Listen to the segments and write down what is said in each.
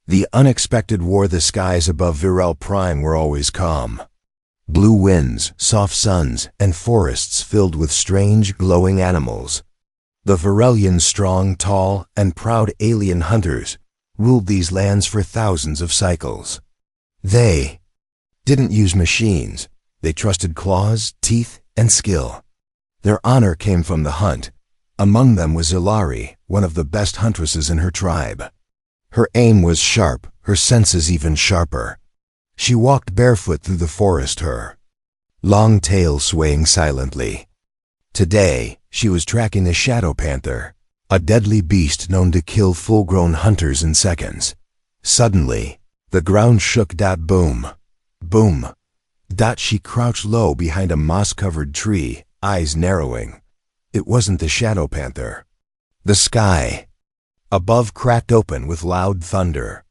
The unexpected wore the skies above Viral Prime were always calm. Blue winds, soft suns, and forests filled with strange, glowing animals. The Virelian strong, tall, and proud alien hunters ruled these lands for thousands of cycles. They didn't use machines. They trusted claws, teeth, and skill. Their honor came from the hunt. Among them was Zilari, one of the best huntresses in her tribe. Her aim was sharp, her senses even sharper. She walked barefoot through the forest, her long tail swaying silently. Today, she was tracking a shadow panther, a deadly beast known to kill full-grown hunters in seconds. Suddenly, the ground shook. Boom. Boom. She crouched low behind a moss-covered tree, eyes narrowing. It wasn't the shadow panther. The sky above cracked open with loud thunder.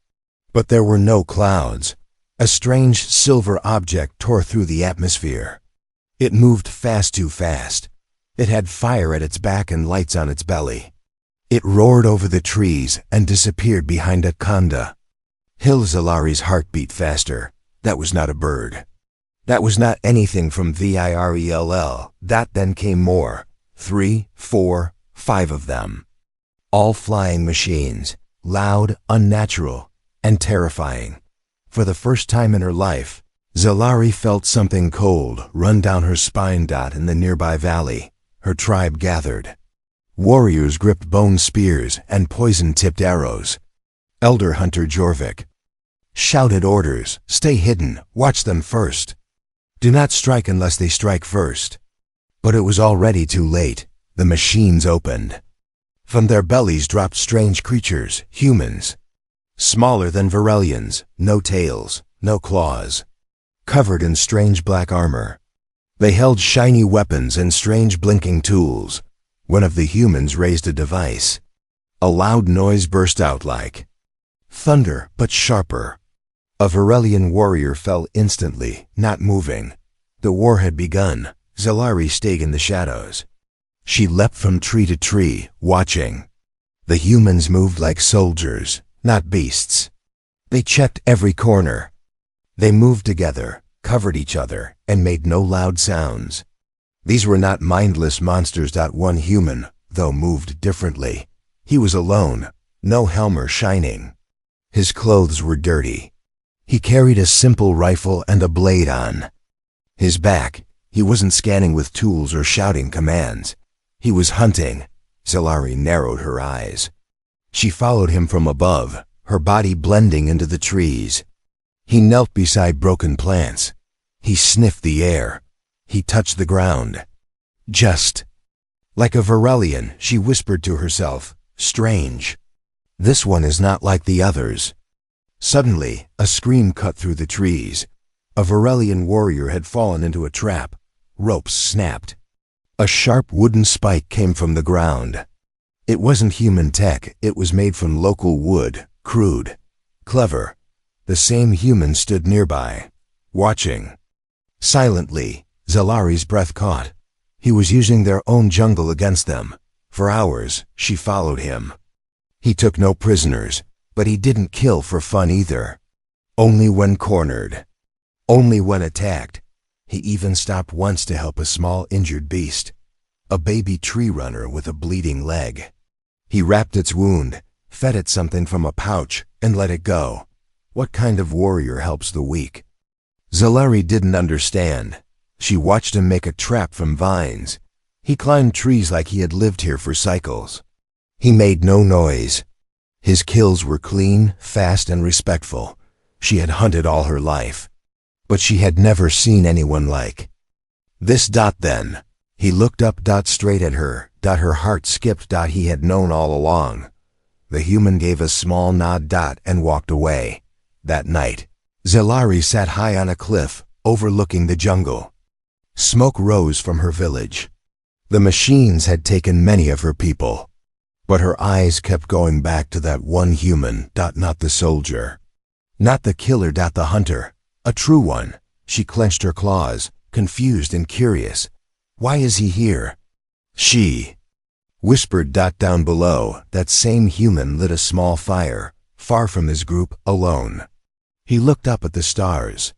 But there were no clouds. A strange silver object tore through the atmosphere. It moved fast, too fast. It had fire at its back and lights on its belly. It roared over the trees and disappeared behind a conda. Zilari's heart beat faster. That was not a bird. That was not anything from Virell. Then came more. 3, 4, 5 of them. All flying machines, loud, unnatural, and terrifying. For the first time in her life, Zilari felt something cold run down her spine. In the nearby valley, her tribe gathered. Warriors gripped bone spears and poison-tipped arrows. Elder Hunter Jorvik shouted orders, "Stay hidden, watch them first. Do not strike unless they strike first." But it was already too late. The machines opened. From their bellies dropped strange creatures, humans. Smaller than Virelians, no tails, no claws. Covered in strange black armor. They held shiny weapons and strange blinking tools. One of the humans raised a device. A loud noise burst out like thunder, but sharper. A Virelian warrior fell instantly, not moving. The war had begun. Zilari stayed in the shadows. She leapt from tree to tree, watching. The humans moved like soldiers, not beasts. They checked every corner. They moved together, covered each other, and made no loud sounds. These were not mindless monsters. One human, though, moved differently. He was alone, no helm or shining. His clothes were dirty. He carried a simple rifle and a blade on his back. He wasn't scanning with tools or shouting commands. He was hunting. Zilari narrowed her eyes. She followed him from above, her body blending into the trees. He knelt beside broken plants. He sniffed the air. He touched the ground. Just like a Virelian, she whispered to herself, "Strange. This one is not like the others." Suddenly, a scream cut through the trees. A Virelian warrior had fallen into a trap. Ropes snapped. A sharp wooden spike came from the ground. It wasn't human tech. It was made from local wood, crude, clever. The same human stood nearby, watching. Silently, Zilari's breath caught. He was using their own jungle against them. For hours, she followed him. He took no prisoners, but he didn't kill for fun either. Only when cornered. Only when attacked. He even stopped once to help a small injured beast, a baby tree runner with a bleeding leg. He wrapped its wound, fed it something from a pouch, and let it go. What kind of warrior helps the weak? Zilari didn't understand. She watched him make a trap from vines. He climbed trees like he had lived here for cycles. He made no noise. His kills were clean, fast, and respectful. She had hunted all her life. But she had never seen anyone like this. Then, he looked up. Straight at her. Her heart skipped. He had known all along. The human gave a small nod. And walked away. That night, Zilari sat high on a cliff, overlooking the jungle. Smoke rose from her village. The machines had taken many of her people. But her eyes kept going back to that one human. Not the soldier. Not the killer. The hunter. A true one. She clenched her claws, confused and curious. Why is he here? She whispered. Down below, that same human lit a small fire, far from his group, alone. He looked up at the stars,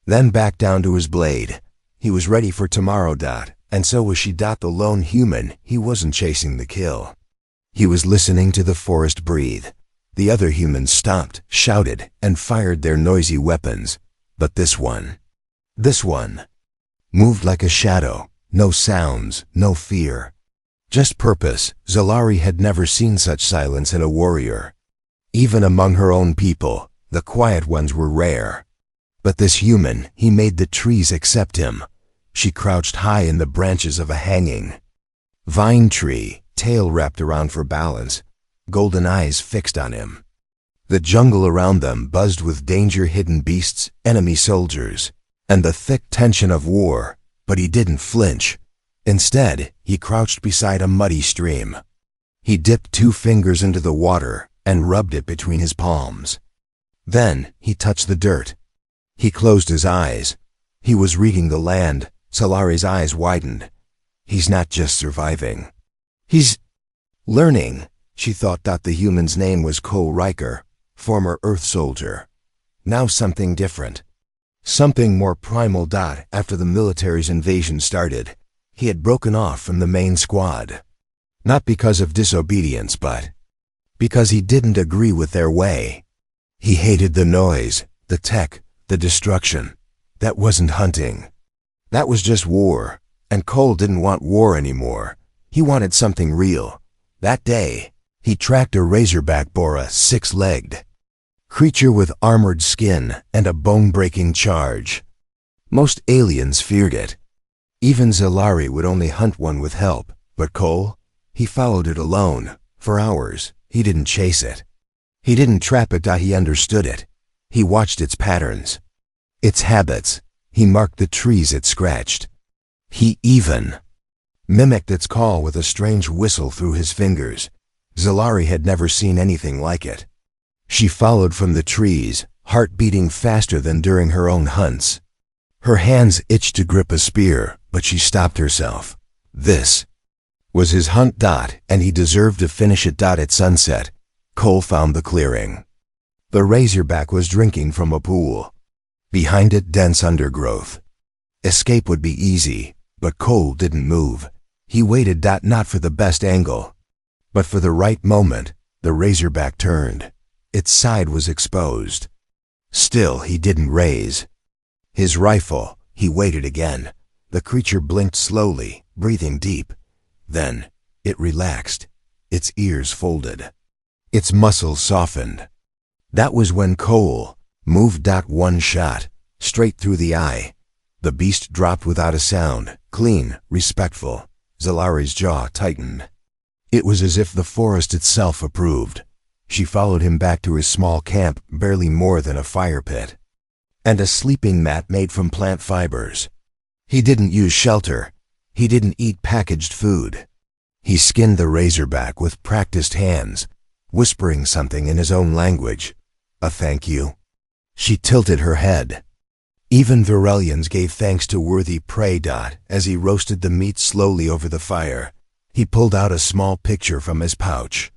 then back down to his blade. He was ready for tomorrow. And so was she. The lone human. He wasn't chasing the kill. He was listening to the forest breathe. The other humans stomped, shouted, and fired their noisy weapons. But this one moved like a shadow. No sounds, no fear, just purpose. Zalari had never seen such silence in a warrior. Even among her own people, the quiet ones were rare. But this human, he made the trees accept him. She crouched high in the branches of a hanging vine tree, tail wrapped around for balance, golden eyes fixed on him. The jungle around them buzzed with danger-hidden beasts, enemy soldiers, and the thick tension of war, but he didn't flinch. Instead, he crouched beside a muddy stream. He dipped 2 fingers into the water and rubbed it between his palms. Then, he touched the dirt. He closed his eyes. He was reading the land. Zalari's eyes widened. He's not just surviving. He's learning. She thought that the human's name was Cole Riker, former Earth soldier. Now something different. Something more primal. After the military's invasion started, he had broken off from the main squad. Not because of disobedience, but because he didn't agree with their way. He hated the noise, the tech, the destruction. That wasn't hunting. That was just war. And Cole didn't want war anymore. He wanted something real. That day, he tracked a razorback boar, a 6-legged creature with armored skin and a bone-breaking charge. Most aliens feared it. Even Zalari would only hunt one with help. But Cole, he followed it alone. For hours, he didn't chase it. He didn't trap it. He understood it. He watched its patterns, its habits. He marked the trees it scratched. He even mimicked its call with a strange whistle through his fingers. Zalari had never seen anything like it. She followed from the trees, heart beating faster than during her own hunts. Her hands itched to grip a spear, but she stopped herself. This was his hunt. And he deserved to finish it. At sunset, Cole found the clearing. The razorback was drinking from a pool. Behind it, dense undergrowth. Escape would be easy, but Cole didn't move. He waited. Not for the best angle, but for the right moment. The razorback turned. Its side was exposed. Still, he didn't raise his rifle. He waited again. The creature blinked slowly, breathing deep. Then, it relaxed. Its ears folded. Its muscles softened. That was when Cole moved. One shot, straight through the eye. The beast dropped without a sound, clean, respectful. Zalari's jaw tightened. It was as if the forest itself approved. She followed him back to his small camp, barely more than a fire pit, and a sleeping mat made from plant fibers. He didn't use shelter. He didn't eat packaged food. He skinned the razorback with practiced hands, whispering something in his own language. A thank you. She tilted her head. Even Virelians gave thanks to worthy prey. As he roasted the meat slowly over the fire, he pulled out a small picture from his pouch.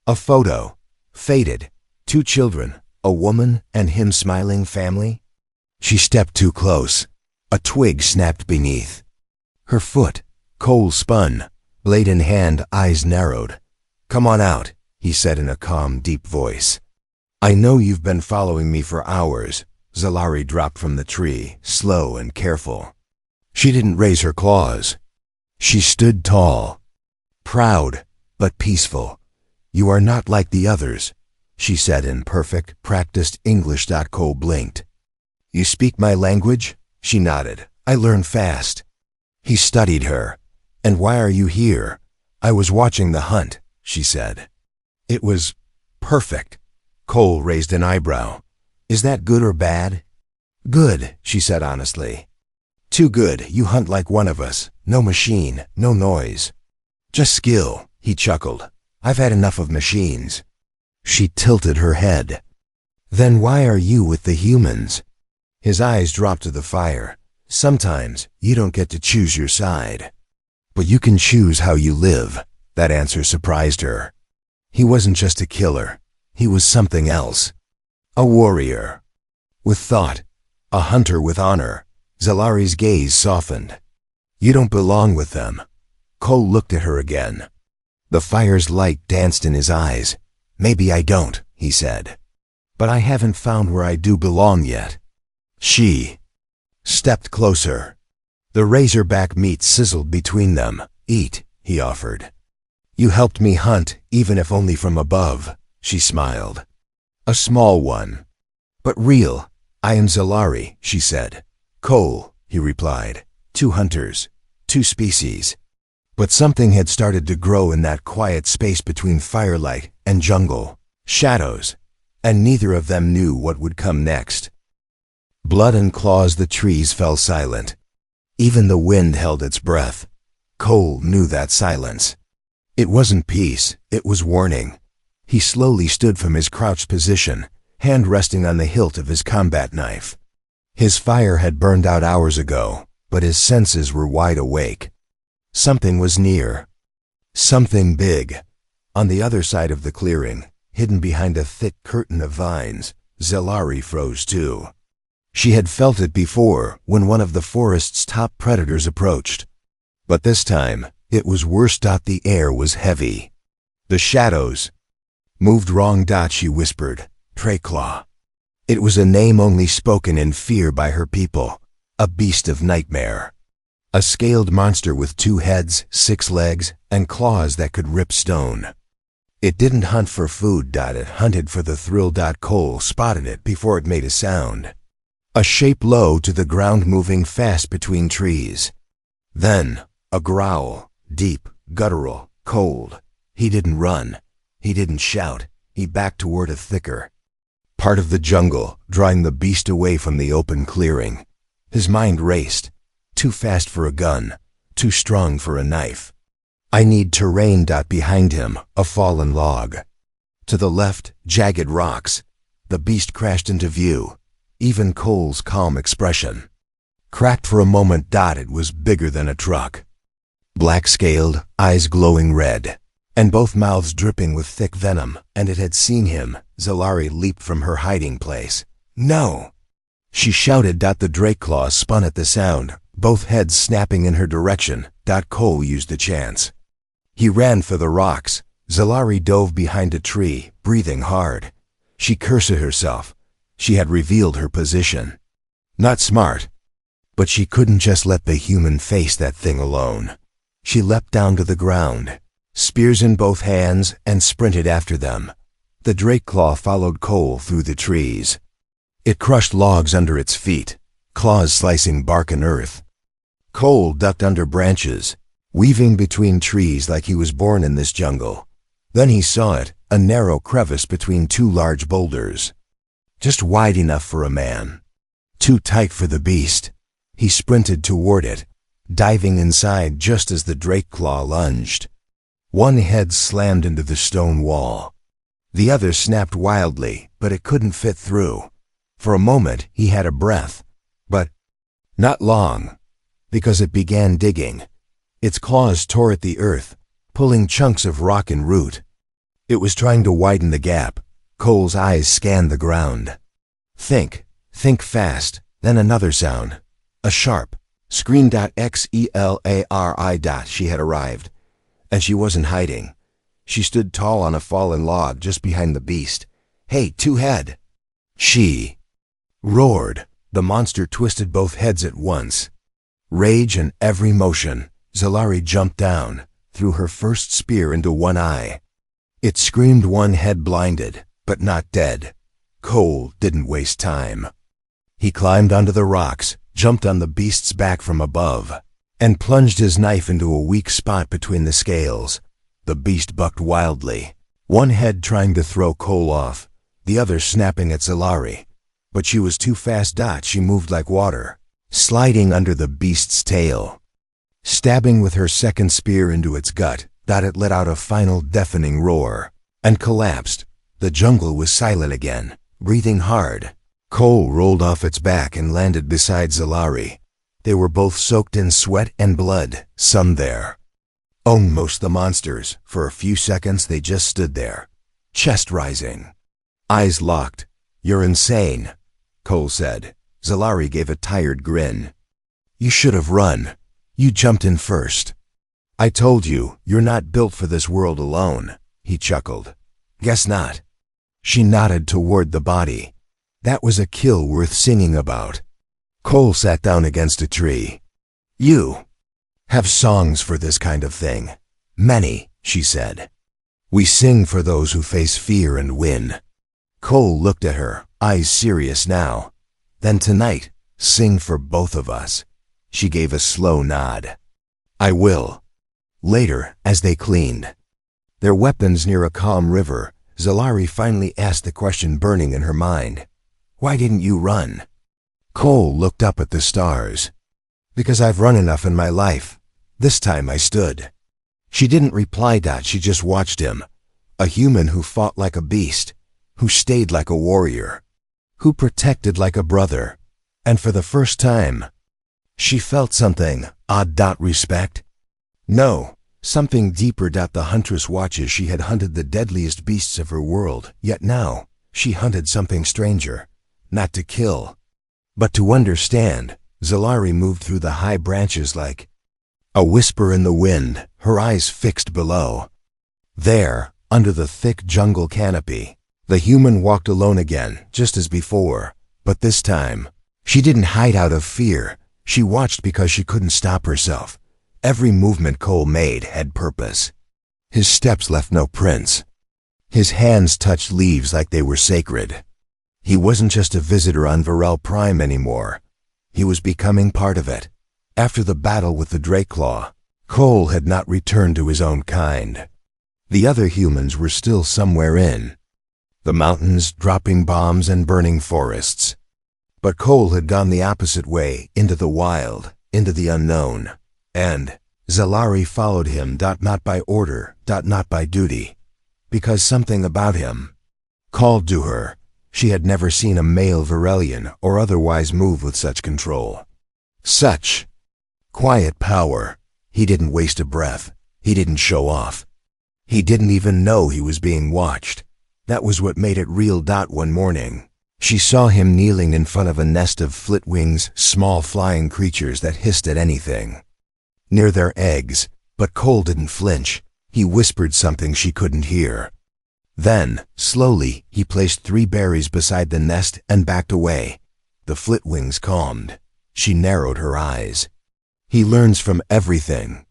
A photo, faded, 2 children, a woman and him smiling family. She stepped too close. A twig snapped beneath her foot. Cole spun, blade in hand, eyes narrowed. Come on out, he said in a calm, deep voice. I know you've been following me for hours. Zalari dropped from the tree, slow and careful. She didn't raise her claws. She stood tall, proud, but peaceful. You are not like the others, she said in perfect, practiced English. Cole blinked. You speak my language? She nodded. I learn fast. He studied her. And why are you here? I was watching the hunt, she said. It was perfect. Cole raised an eyebrow. Is that good or bad? Good, she said honestly. Too good. You hunt like one of us. No machine, no noise. Just skill, he chuckled. I've had enough of machines. She tilted her head. Then why are you with the humans? His eyes dropped to the fire. Sometimes you don't get to choose your side, but you can choose how you live. That answer surprised her. He wasn't just a killer. He was something else. A warrior. With thought. A hunter with honor. Zalari's gaze softened. You don't belong with them. Cole looked at her again. The fire's light danced in his eyes. Maybe I don't, he said. But I haven't found where I do belong yet. She stepped closer. The razorback meat sizzled between them. Eat, he offered. You helped me hunt, even if only from above, she smiled. A small one. But real. I am Zalari, she said. Cole, he replied. 2 hunters. 2 species. But something had started to grow in that quiet space between firelight and jungle. Shadows. And neither of them knew what would come next. Blood and claws, the trees fell silent. Even the wind held its breath. Cole knew that silence. It wasn't peace, it was warning. He slowly stood from his crouched position, hand resting on the hilt of his combat knife. His fire had burned out hours ago, but his senses were wide awake. Something was near. Something big. On the other side of the clearing, hidden behind a thick curtain of vines, Zalari froze too. She had felt it before when one of the forest's top predators approached. But this time, it was worse. The air was heavy. The shadows moved wrong. She whispered, Trayclaw. It was a name only spoken in fear by her people, a beast of nightmare. A scaled monster with 2 heads, 6 legs, and claws that could rip stone. It didn't hunt for food. It hunted for the thrill. Cole spotted it before it made a sound. A shape low to the ground, moving fast between trees. Then, a growl, deep, guttural, cold. He didn't run. He didn't shout. He backed toward a thicker part of the jungle, drawing the beast away from the open clearing. His mind raced. Too fast for a gun. Too strong for a knife. I need terrain. Behind him, a fallen log. To the left, jagged rocks. The beast crashed into view. Even Cole's calm expression cracked for a moment. It was bigger than a truck. Black-scaled, eyes glowing red, and both mouths dripping with thick venom, and it had seen him. Zalari leaped from her hiding place. No! She shouted. The drake claws spun at the sound, both heads snapping in her direction. Cole used the chance. He ran for the rocks. Zalari dove behind a tree, breathing hard. She cursed at herself. She had revealed her position. Not smart. But she couldn't just let the human face that thing alone. She leapt down to the ground, spears in both hands, and sprinted after them. The drake claw followed Cole through the trees. It crushed logs under its feet, claws slicing bark and earth. Cole ducked under branches, weaving between trees like he was born in this jungle. Then he saw it, a narrow crevice between 2 large boulders. Just wide enough for a man. Too tight for the beast. He sprinted toward it, diving inside just as the drake claw lunged. One head slammed into the stone wall. The other snapped wildly, but it couldn't fit through. For a moment he had a breath, but not long, because it began digging. Its claws tore at the earth, pulling chunks of rock and root. It was trying to widen the gap. Cole's eyes scanned the ground. Think fast. Then another sound. A sharp scream. Xelari. She had arrived. And she wasn't hiding. She stood tall on a fallen log just behind the beast. Hey, 2 head! She roared. The monster twisted both heads at once. Rage in every motion. Zalari jumped down, threw her first spear into one eye. It screamed, one head blinded, but not dead. Cole didn't waste time. He climbed onto the rocks, jumped on the beast's back from above, and plunged his knife into a weak spot between the scales. The beast bucked wildly, one head trying to throw Cole off, the other snapping at Zalari. But she was too fast. She moved like water, sliding under the beast's tail. Stabbing with her second spear into its gut, it let out a final deafening roar, and collapsed. The jungle was silent again, breathing hard. Cole rolled off its back and landed beside Zalari. They were both soaked in sweat and blood, some there. Almost the monsters. For a few seconds they just stood there, chest rising, Eyes locked. "You're insane," Cole said. Zalari gave a tired grin. "You should have run. You jumped in first." "I told you, you're not built for this world alone," he chuckled. "Guess not." She nodded toward the body. That was a kill worth singing about. Cole sat down against a tree. "You have songs for this kind of thing." "Many," she said. "We sing for those who face fear and win." Cole looked at her, eyes serious now. "Then tonight, sing for both of us." She gave a slow nod. "I will." Later, as they cleaned their weapons near a calm river, Zalari finally asked the question burning in her mind. "Why didn't you run?" Cole looked up at the stars. "Because I've run enough in my life. This time I stood." She didn't reply. She just watched him. A human who fought like a beast, who stayed like a warrior, who protected like a brother. And for the first time, she felt something odd. Respect? No, something deeper. The huntress watches. She had hunted the deadliest beasts of her world, yet now she hunted something stranger. Not to kill, but to understand. Zalari moved through the high branches like a whisper in the wind, her eyes fixed below. There, under the thick jungle canopy, the human walked alone again, just as before. But this time, she didn't hide out of fear. She watched because she couldn't stop herself. Every movement Cole made had purpose. His steps left no prints. His hands touched leaves like they were sacred. He wasn't just a visitor on Virel Prime anymore. He was becoming part of it. After the battle with the Drakeclaw, Cole had not returned to his own kind. The other humans were still somewhere in the mountains, dropping bombs and burning forests. But Cole had gone the opposite way, into the wild, into the unknown. And Zalari followed him. Not by order, not by duty, because something about him called to her. She had never seen a male Virelian or otherwise move with such control. Such quiet power. He didn't waste a breath. He didn't show off. He didn't even know he was being watched. That was what made it real. One morning, she saw him kneeling in front of a nest of flitwings, small flying creatures that hissed at anything near their eggs. But Cole didn't flinch. He whispered something she couldn't hear. Then, slowly, he placed 3 berries beside the nest and backed away. The flitwings calmed. She narrowed her eyes. He learns from everything,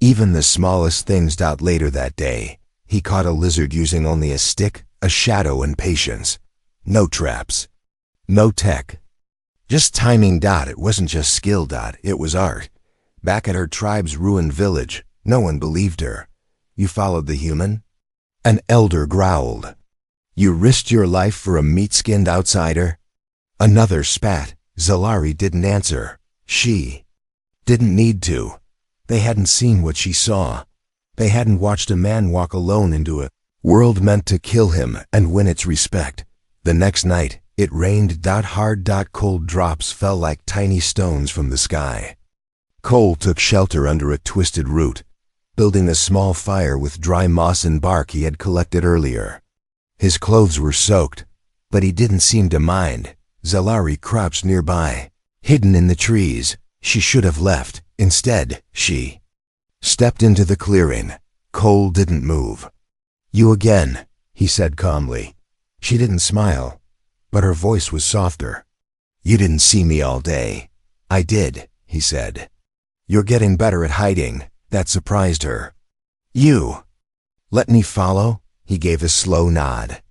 even the smallest things. Later that day, he caught a lizard using only a stick, a shadow, and patience. No traps. No tech. Just timing. It wasn't just skill. It was art. Back at her tribe's ruined village, no one believed her. "You followed the human?" An elder growled. "You risked your life for a meat-skinned outsider?" Another spat. Zalari didn't answer. She didn't need to. They hadn't seen what she saw. They hadn't watched a man walk alone into a world meant to kill him and win its respect. The next night, it rained. Hard. Cold drops fell like tiny stones from the sky. Cole took shelter under a twisted root, building a small fire with dry moss and bark he had collected earlier. His clothes were soaked, but he didn't seem to mind. Zalari crouched nearby, hidden in the trees. She should have left. Instead, she stepped into the clearing. Cole didn't move. "You again," he said calmly. She didn't smile, but her voice was softer. "You didn't see me all day." "I did," he said. "You're getting better at hiding." That surprised her. "You let me follow?" He gave a slow nod.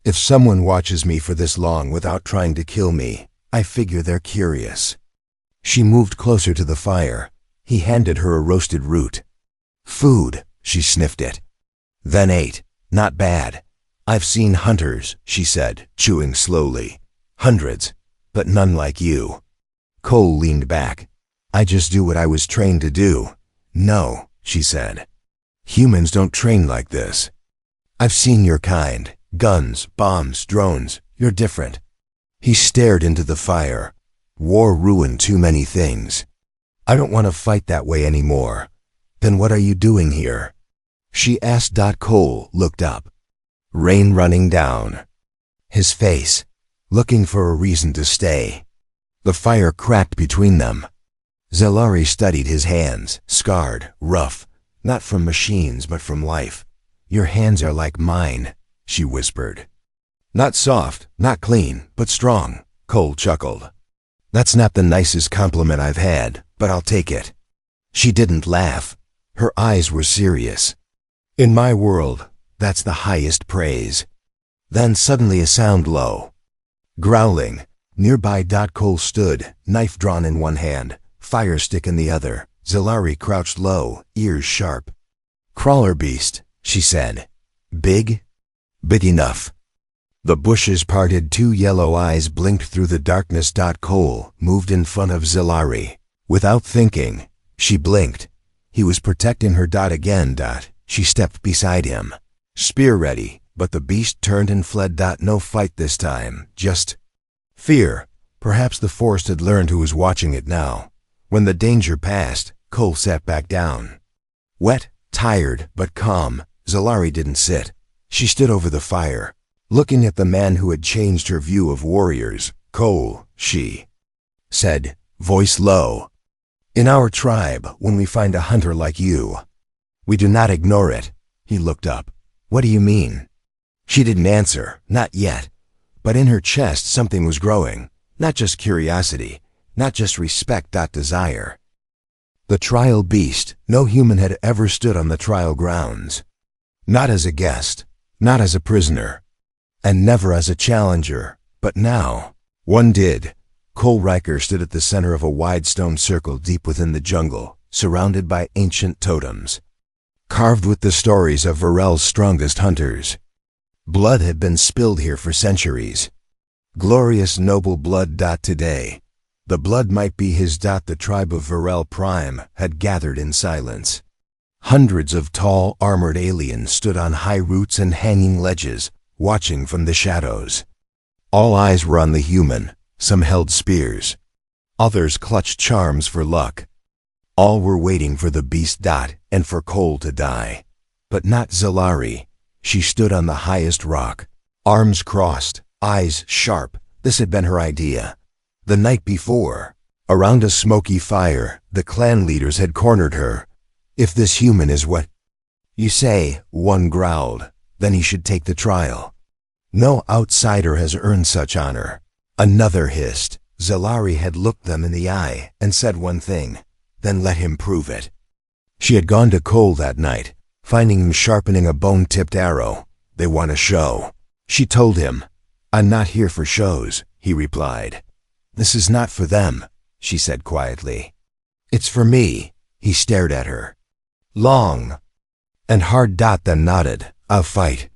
"If someone watches me for this long without trying to kill me, I figure they're curious." She moved closer to the fire. He handed her a roasted root. "Food," she sniffed it, then ate. "Not bad. I've seen hunters," she said, chewing slowly. "Hundreds, but none like you." Cole leaned back. "I just do what I was trained to do." "No," she said. "Humans don't train like this. I've seen your kind. Guns, bombs, drones. You're different." He stared into the fire. "War ruined too many things. I don't want to fight that way anymore." "Then what are you doing here?" she asked. Cole looked up. Rain running down. his face, looking for a reason to stay. The fire cracked between them. Zalari studied his hands, scarred, rough, not from machines but from life. "Your hands are like mine," she whispered. "Not soft, not clean, but strong," Cole chuckled. "That's not the nicest compliment I've had, but I'll take it." She didn't laugh. Her eyes were serious. "In my world, that's the highest praise." Then suddenly a sound low. Growling. Nearby. Cole stood, knife drawn in one hand, fire stick in the other. Zalari crouched low, ears sharp. "Crawler beast," she said. "Big?" "Big enough." The bushes parted, 2 yellow eyes blinked through the darkness. Cole moved in front of Zalari. Without thinking, she blinked. He was protecting her. Again. She stepped beside him. Spear ready, but the beast turned and fled. No fight this time, just fear. Perhaps the forest had learned who was watching it now. When the danger passed, Cole sat back down. Wet, tired, but calm, Zalari didn't sit. She stood over the fire, looking at the man who had changed her view of warriors. "Cole," she said, voice low. "In our tribe, when we find a hunter like you, we do not ignore it." He looked up. "What do you mean?" She didn't answer, not yet. But in her chest something was growing. Not just curiosity, not just respect. Desire. The trial beast. No human had ever stood on the trial grounds. Not as a guest, not as a prisoner, and never as a challenger. But now, one did. Cole Riker stood at the center of a wide stone circle deep within the jungle, surrounded by ancient totems, carved with the stories of Virel's strongest hunters. Blood had been spilled here for centuries. Glorious noble blood. Today, the blood might be his. The tribe of Virel Prime had gathered in silence. Hundreds of tall, armored aliens stood on high roots and hanging ledges, watching from the shadows. All eyes were on the human. Some held spears. Others clutched charms for luck. All were waiting for the beast. And for Cole to die. But not Zalari. She stood on the highest rock, arms crossed, eyes sharp. This had been her idea. The night before, around a smoky fire, the clan leaders had cornered her. "If this human is what you say," one growled, "then he should take the trial. No outsider has earned such honor." Another hissed. Zalari had looked them in the eye and said one thing, "Then let him prove it." She had gone to Cole that night, finding him sharpening a bone-tipped arrow. "They want a show." She told him. "I'm not here for shows," he replied. "This is not for them," she said quietly. "It's for me." He stared at her. Long and hard. Then nodded. "I'll fight."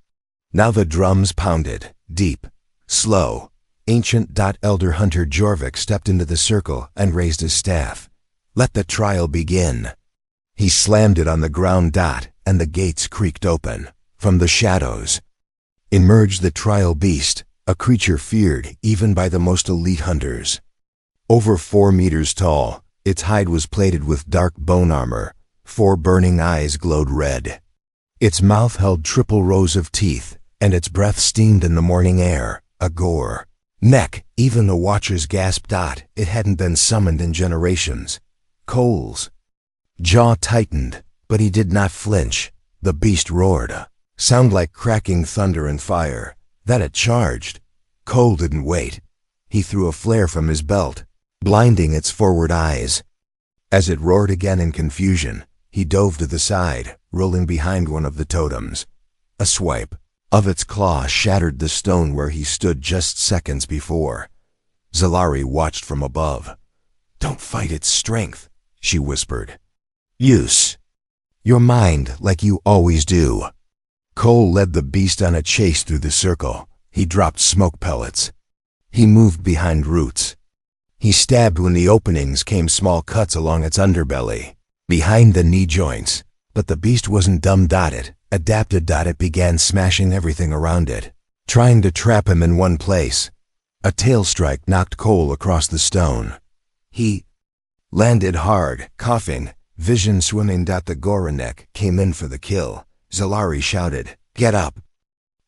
Now the drums pounded, deep, slow. Ancient. Elder Hunter Jorvik stepped into the circle and raised his staff. "Let the trial begin." He slammed it on the ground. And the gates creaked open. From the shadows emerged the trial beast, a creature feared even by the most elite hunters. Over 4 meters tall, its hide was plated with dark bone armor. 4 burning eyes glowed red. Its mouth held triple rows of teeth, and its breath steamed in the morning air, a gore. Neck, even the watchers gasped. It hadn't been summoned in generations. Cole's jaw tightened, but he did not flinch. The beast roared, a sound like cracking thunder and fire. Then it charged. Cole didn't wait. He threw a flare from his belt, blinding its forward eyes. As it roared again in confusion, he dove to the side, rolling behind one of the totems. A swipe of its claw shattered the stone where he stood just seconds before. Zalari watched from above. "Don't fight its strength," she whispered. "Use your mind like you always do." Cole led the beast on a chase through the circle. He dropped smoke pellets. He moved behind roots. He stabbed when the openings came, small cuts along its underbelly, behind the knee joints. But the beast wasn't dumb. It adapted. It began smashing everything around it, trying to trap him in one place. A tail strike knocked Cole across the stone. He landed hard, coughing, vision swimming. The Goranek came in for the kill. Zalari shouted, "Get up!"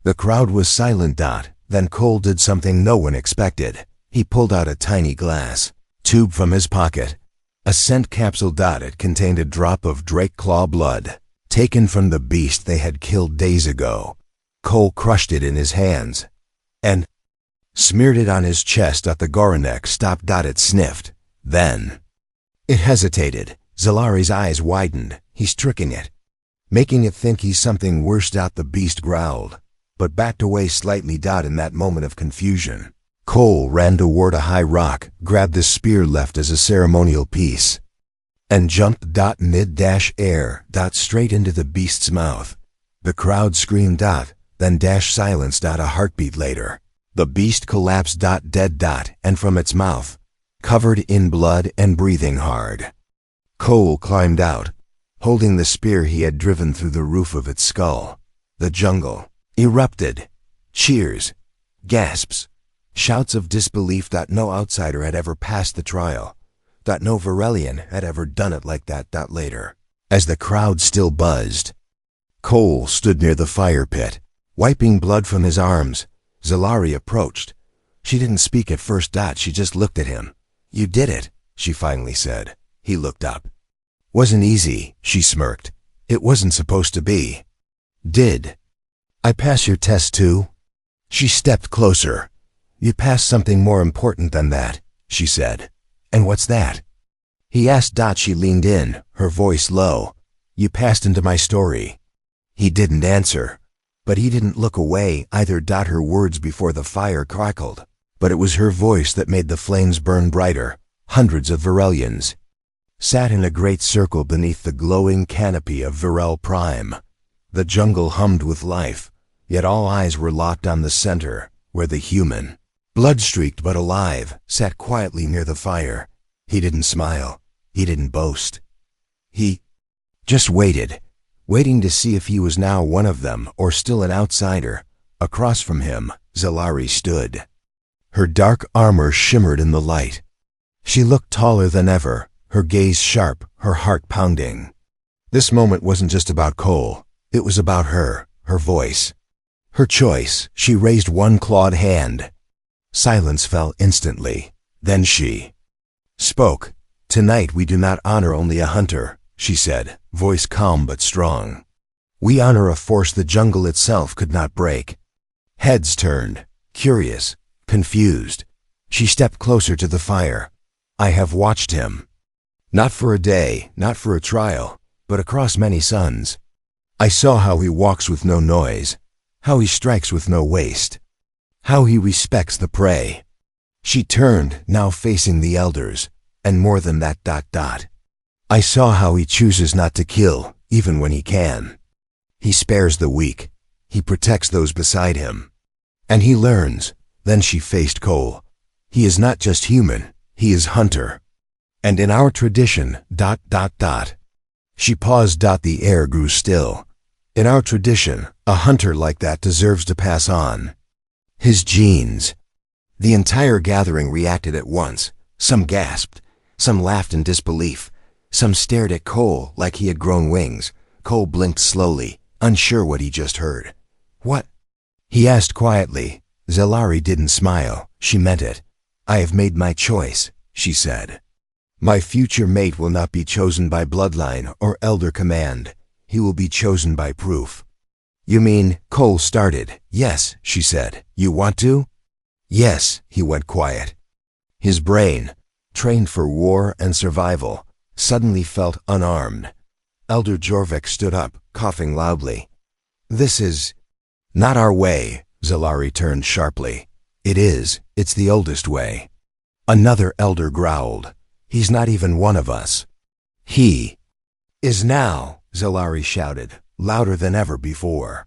The crowd was silent. Then Cole did something no one expected. He pulled out a tiny glass tube from his pocket. A scent capsule. It contained a drop of drake claw blood, taken from the beast they had killed days ago. Cole crushed it in his hands and smeared it on his chest. The Goranek stopped. It sniffed. Then it hesitated. Zalari's eyes widened. He's tricking it, making it think he's something worse. The beast growled, but backed away slightly. In that moment of confusion, Cole ran toward a high rock, grabbed the spear left as a ceremonial piece, and jumped mid-air straight into the beast's mouth. The crowd screamed. Then silenced. A heartbeat later, the beast collapsed. Dead. And from its mouth, covered in blood and breathing hard, Cole climbed out, holding the spear he had driven through the roof of its skull. The jungle erupted. Cheers, gasps, shouts of disbelief. No outsider had ever passed the trial. No Varelian had ever done it like that. Later, as the crowd still buzzed, Cole stood near the fire pit, wiping blood from his arms. Zalari approached. She didn't speak at first. She just looked at him. "You did it," she finally said. He looked up. "Wasn't easy," she smirked. "It wasn't supposed to be." "Did I pass your test too?" She stepped closer. "You passed something more important than that," she said. "And what's that?" He asked. She leaned in, her voice low. "You passed into my story." He didn't answer, but he didn't look away either. Her words before the fire crackled, but it was her voice that made the flames burn brighter. Hundreds of Varelians sat in a great circle beneath the glowing canopy of Virel Prime. The jungle hummed with life, yet all eyes were locked on the center, where the human, blood-streaked but alive, sat quietly near the fire. He didn't smile. He didn't boast. He just waited, waiting to see if he was now one of them or still an outsider. Across from him, Zalari stood. Her dark armor shimmered in the light. She looked taller than ever, her gaze sharp, her heart pounding. This moment wasn't just about Cole. It was about her, her voice, her choice. She raised one clawed hand. Silence fell instantly. Then she spoke. "Tonight we do not honor only a hunter," she said, voice calm but strong. "We honor a force the jungle itself could not break." Heads turned, curious, confused. She stepped closer to the fire. "I have watched him. Not for a day, not for a trial, but across many suns. I saw how he walks with no noise, how he strikes with no waste, how he respects the prey." She turned, now facing the elders, and more than that. "I saw how he chooses not to kill, even when he can. He spares the weak. He protects those beside him. And he learns." Then she faced Cole. "He is not just human, he is hunter. And in our tradition, She paused. The air grew still. "In our tradition, a hunter like that deserves to pass on his genes." The entire gathering reacted at once. Some gasped, some laughed in disbelief, some stared at Cole like he had grown wings. Cole blinked slowly, unsure what he just heard. "What?" he asked quietly. Zalari didn't smile. She meant it. "I have made my choice," she said. "My future mate will not be chosen by bloodline or elder command. He will be chosen by proof." "You mean?" Cole started. "Yes," she said. "You want to?" "Yes," he went quiet. His brain, trained for war and survival, suddenly felt unarmed. Elder Jorvik stood up, coughing loudly. "This is not our way," Zalari turned sharply. "It is. It's the oldest way." Another elder growled. "He's not even one of us." "He is now," Zalari shouted, louder than ever before.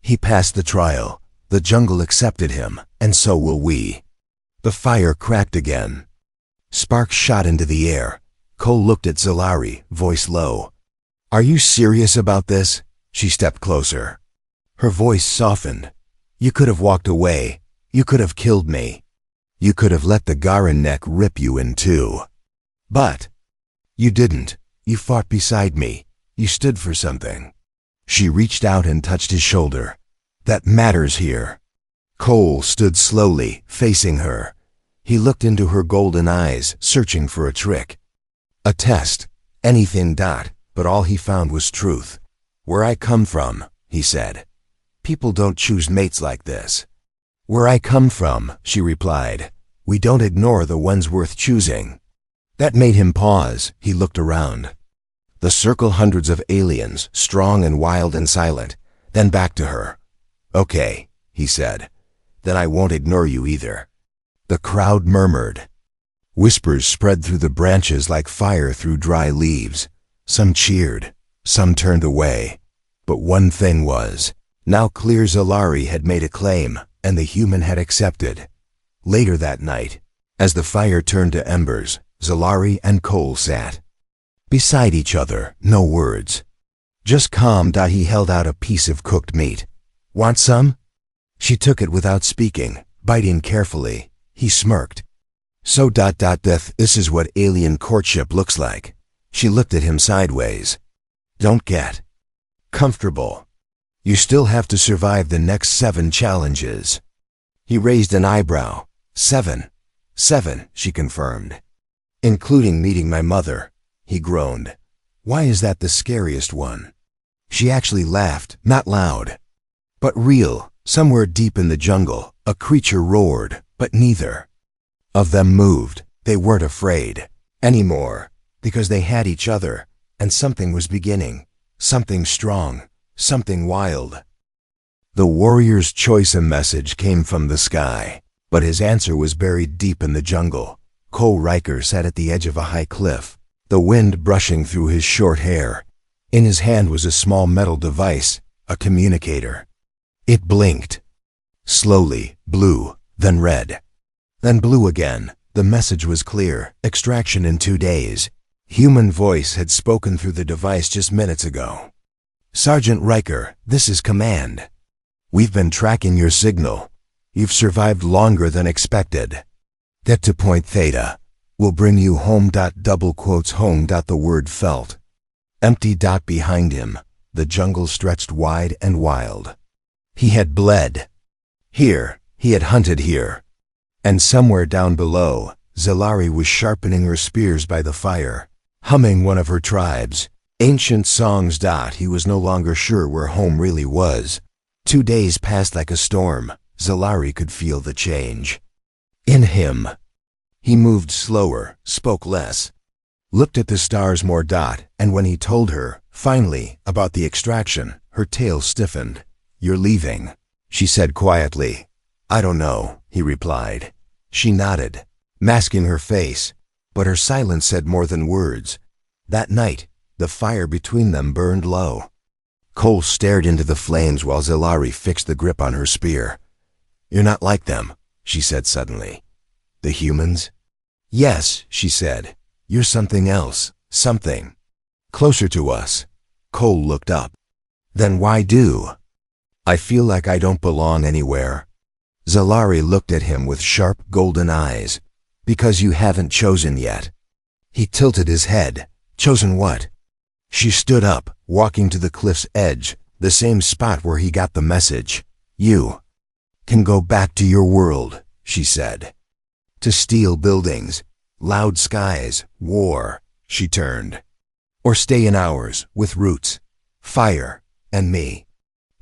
"He passed the trial. The jungle accepted him, and so will we." The fire cracked again. Sparks shot into the air. Cole looked at Zalari, voice low. "Are you serious about this?" She stepped closer. Her voice softened. "You could have walked away. You could have killed me. You could have let the Garan neck rip you in two. But you didn't. You fought beside me. You stood for something." She reached out and touched his shoulder. "That matters here." Cole stood slowly, facing her. He looked into her golden eyes, searching for a trick. A test. Anything. But all he found was truth. "Where I come from," he said. "People don't choose mates like this." "Where I come from," she replied, "we don't ignore the ones worth choosing." That made him pause. He looked around. The circle, hundreds of aliens, strong and wild and silent, then back to her. "Okay," he said. "Then I won't ignore you either." The crowd murmured. Whispers spread through the branches like fire through dry leaves. Some cheered, some turned away. But one thing was now clear: Zalari had made a claim, and the human had accepted. Later that night, as the fire turned to embers, Zalari and Cole sat beside each other, no words. Just calm. He held out a piece of cooked meat. "Want some?" She took it without speaking, biting carefully. He smirked. "So this is what alien courtship looks like." She looked at him sideways. "Don't get comfortable. You still have to survive the next 7 challenges." He raised an eyebrow. "7. 7, she confirmed. "Including meeting my mother," he groaned. "Why is that the scariest one?" She actually laughed, not loud, but real. Somewhere deep in the jungle, a creature roared, but neither of them moved. They weren't afraid anymore, because they had each other, and something was beginning. Something strong, something wild. The warrior's choice. A message came from the sky, but his answer was buried deep in the jungle. Cole Riker sat at the edge of a high cliff, the wind brushing through his short hair. In his hand was a small metal device, a communicator. It blinked. Slowly, blue, then red, then blue again. The message was clear: extraction in 2 days. Human voice had spoken through the device just minutes ago. "Sergeant Riker, this is command. We've been tracking your signal. You've survived longer than expected. Get to Point Theta. We'll bring you home. Home. The word felt empty. Behind him, the jungle stretched wide and wild. He had bled here. He had hunted here. And somewhere down below, Zalari was sharpening her spears by the fire, humming one of her tribe's ancient songs. He was no longer sure where home really was. 2 days passed like a storm. Zalari could feel the change in him. He moved slower, spoke less, looked at the stars more. And when he told her, finally, about the extraction, her tail stiffened. "You're leaving," she said quietly. "I don't know," he replied. She nodded, masking her face, but her silence said more than words. That night, the fire between them burned low. Cole stared into the flames while Zalari fixed the grip on her spear. "You're not like them," she said suddenly. "The humans?" "Yes," she said. "You're something else, something closer to us." Cole looked up. "Then why do I feel like I don't belong anywhere?" Zalari looked at him with sharp golden eyes. "Because you haven't chosen yet." He tilted his head. "Chosen what?" She stood up, walking to the cliff's edge, the same spot where he got the message. "You can go back to your world," she said. "To steel buildings, loud skies, war," she turned. "Or stay in ours, with roots, fire, and me."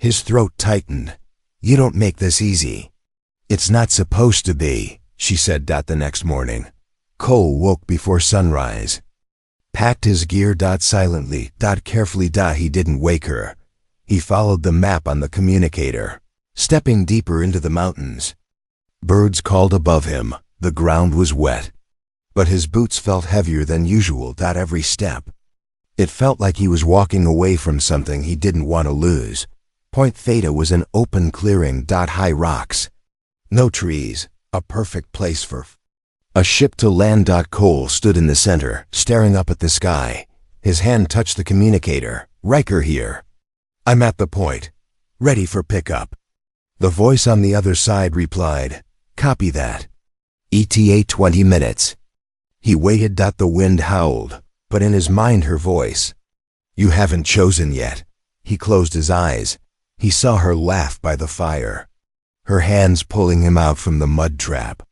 His throat tightened. "You don't make this easy." "It's not supposed to be," she said. The next morning, Cole woke before sunrise, packed his gear. Silently, carefully. He didn't wake her. He followed the map on the communicator, stepping deeper into the mountains. Birds called above him. The ground was wet, but his boots felt heavier than usual. Every step, it felt like he was walking away from something he didn't want to lose. Point Theta was an open clearing. High rocks, no trees, a perfect place for a ship to land. Cole stood in the center, staring up at the sky. His hand touched the communicator. "Riker here. I'm at the point. Ready for pickup." The voice on the other side replied, "Copy that. ETA 20 minutes. He waited. The wind howled, but in his mind her voice. "You haven't chosen yet." He closed his eyes. He saw her laugh by the fire. her hands pulling him out from the mud trap.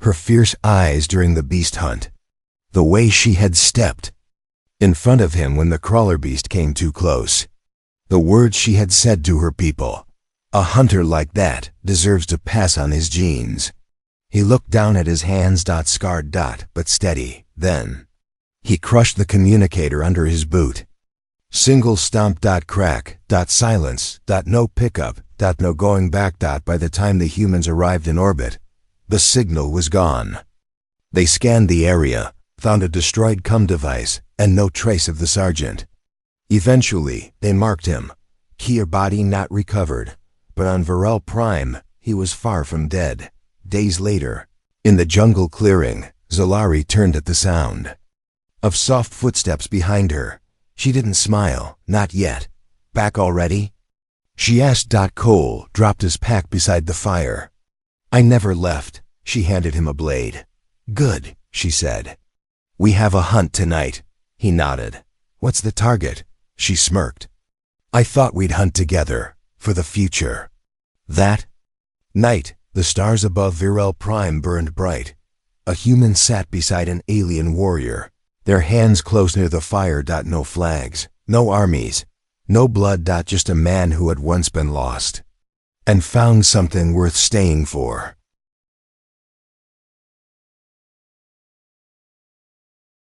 Her fierce eyes during the beast hunt. The way she had stepped in front of him when the crawler beast came too close. The words she had said to her people. A hunter like that deserves to pass on his genes. He looked down at his hands, scarred, but steady. Then he crushed the communicator under his boot. Single stomp, crack, silence, no pickup, no going back. By the time the humans arrived in orbit, the signal was gone. They scanned the area, found a destroyed cum device, and no trace of the sergeant. Eventually, they marked him. Key body not recovered, but on Virel Prime, he was far from dead. Days later, in the jungle clearing, Zalari turned at the sound of soft footsteps behind her. She didn't smile, not yet. Back already? She asked. Cole dropped his pack beside the fire. I never left. She handed him a blade. Good, she said. We have a hunt tonight. He nodded. What's the target? She smirked. I thought we'd hunt together, for the future. That night, the stars above Virel Prime burned bright. A human sat beside an alien warrior, their hands close near the fire. No flags, no armies, no blood. Just a man who had once been lost and found something worth staying for.